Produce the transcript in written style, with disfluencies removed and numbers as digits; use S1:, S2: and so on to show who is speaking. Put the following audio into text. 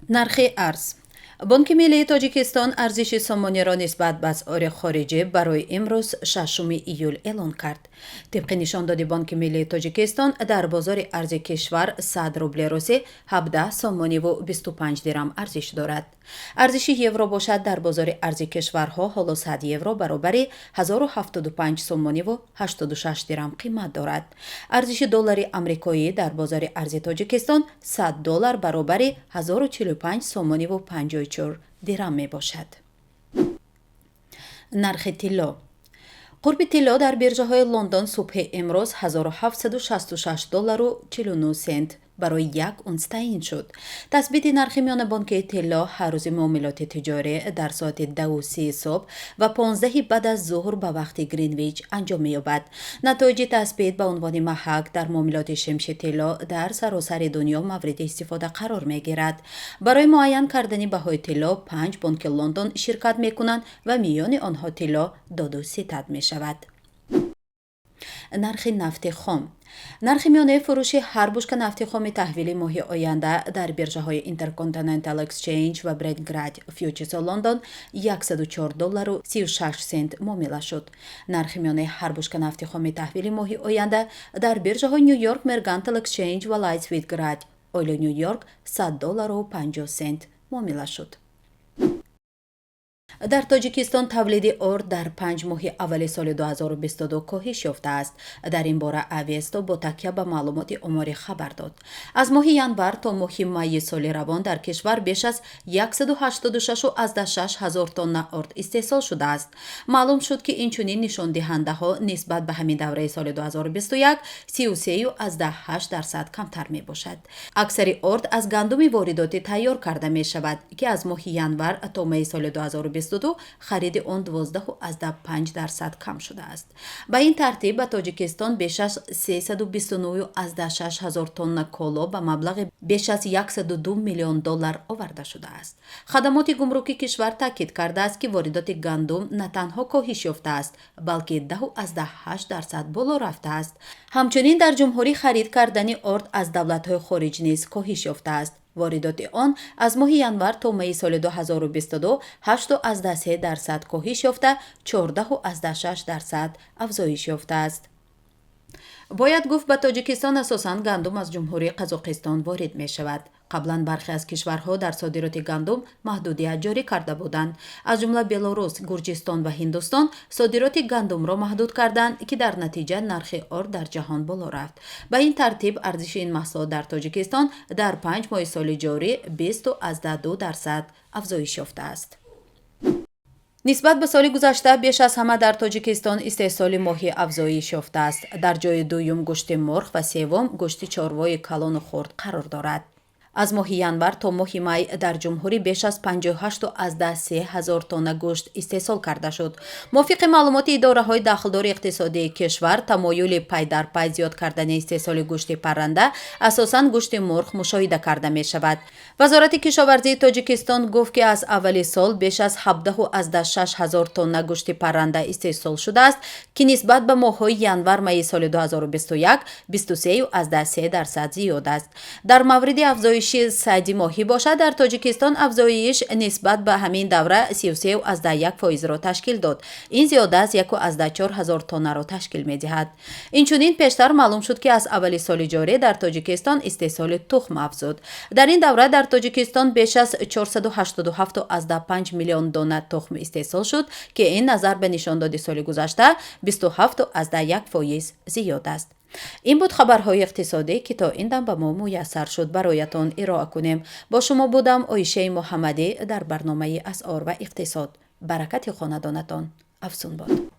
S1: нархи арз. бонки миллии тоҷикистон арзиши сомониро нисбат ба асъори хориҷӣ барои имрӯз 6 июл эълон кард. тибқи нишондоди бонки миллии тоҷикистон дар бозори арзи кишвар 100 рубли русӣ 17 сомониву 25 дирам арзиш дорад. арзиши евро бошад дар бозори арзи кишварҳо ҳоло 100 евро баробари 1075 сомониву 86 дирам қимат дорад. арзиши доллари амрикоӣ дар бозори арзи тоҷикистон 100 доллар баробари 1045 сомониву 54 дирам мебошад. нархи тилло. қурби тилло дар биржаҳои лондон субҳи имрӯз 1766 доллару 49 сент барои як унс таъин шуд. tasбити нархи миёнабонкии тилло ҳаррӯзи муомилоти тиҷорӣ дар соати 10:30 субҳ ва 15 баъд аз зуҳр ба вақти гринвич анҷом меёбад. натоиҷи tasбит ба унвони маҳак дар муомилоти шимши тилло дар саросари дунё мавриди истифода қарор мегирад. барои муайян кардани баҳои тилло 5 бонки лондон ширкат мекунанд ва миёни онҳо тилло доду ситад мешавад. нархи нафти хом. нархи миёнаи фурӯши ҳар бушка нафти хоми таҳвили моҳи оянда дар биржаҳои Intercontinental Exchange ва Brent Futures London 104 доллару 36 сент муомила шуд. нархи миёнаи ҳар бушка нафти хоми таҳвили моҳи оянда дар биржаҳои New York Mercantile Exchange ва Lightsweight Oil New York 100 доллару 50 сент муомила шуд. дар тоҷикистон тавлиди орд дар 5 моҳи аввали соли 2022 коҳиш ёфтааст. дар ин бора авесто бо такя ба маълумоти оморӣ хабар дод. аз моҳи январ то моҳи майи соли равон дар кишвар беш аз 186,6 ҳазор тонна орд истеҳсол шудааст. маълум шуд ки инчунин нишондиҳандаҳо нисбат ба ҳамин давраи соли 2021 33,8% камтар мебошад. аксари орд аз гандуми воридотӣ тайёр карда мешавад ки аз моҳи январ то майи соли 2022 хариди он 12,5% кам шудааст. ба ин тартиб ба тоҷикистон беш аз 329,6 ҳазор тонна коло ба маблағи беш аз 102 миллион доллар оварда шудааст. хадамоти гумрукии кишвар таъкид кардааст ки воридоти гандум на танҳо коҳиш ёфтааст, балки 10,8% боло рафтааст. ҳамчунин дар ҷумҳурӣ харид кардани орд аз давлатҳои хориҷ низ коҳиш ёфтааст. воридоти он аз моҳи январ то майи соли 2022 8,3% коҳиш ёфта 14,6% афзоиш ёфтааст. бояд гуфт ба тоҷикистон асосан гандум аз ҷумҳурии қазоқистон ворид мешавад. қаблан бархе аз кишварҳо дар содироти гандум маҳдудият ҷорӣ карда буданд. аз ҷумла белорус, гурҷистон ва ҳиндустон содироти гандумро маҳдуд карданд ки дар натиҷа нархи орд дар ҷаҳон боло рафт. ба ин тартиб арзиши ин маҳсулот дар тоҷикистон дар 5 моҳи соли ҷорӣ 20,2% афзоиш ёфтааст. нисбат ба соли гузашта беш аз ҳама дар тоҷикистон истеҳсоли моҳӣ афзоиш ёфтааст. дар ҷои дуюм гӯшти мурғ ва севум гӯшти чорвои калону хурд қарор дорад. аз моҳи январ то моҳи май дар ҷумҳурӣ беш аз 58,3 ҳазор тонна гӯшт истеҳсол карда шуд. мувофиқи маълумоти идораҳои дахлдори иқтисодии кишвар, тамоюли пайдарпай зиёд кардани истеҳсоли гӯшти парранда асосан гӯшти мурғ мушоҳида карда мешавад. вазорати кишоварзии тоҷикистон гуфт ки аз аввали сол беш аз 17,6 ҳазор тонна гӯшти парранда истеҳсол шудааст ки нисбат ба моҳҳои январ-майи соли 2021 23,3% зиёд аст. дар мавриди афзоиши сайди моҳӣ бошад, дар тоҷикистон афзоиш нисбат ба ҳамин давра 33,1%-ро ташкил дод. ин зиёда аз 1,4 ҳазор тоннаро ташкил медиҳад. инчунин пештар маълум шуд ки аз аввали соли ҷорӣ дар тоҷикистон истеҳсоли тухм афзуд. дар ин давра дар тоҷикистон беш аз 487,5 миллион дона тухм истеҳсол шуд ки ин назар ба нишондоди соли гузашта 27,1% зиёд аст. ин буд хабарҳои иқтисодӣ ки то ин дам ба мо муяссар шуд бароятон ироа кунем. бо шумо будам Оишаи Муҳаммадӣ дар барномаи асъор ва иқтисод. баракати хонадонатон афзун бод.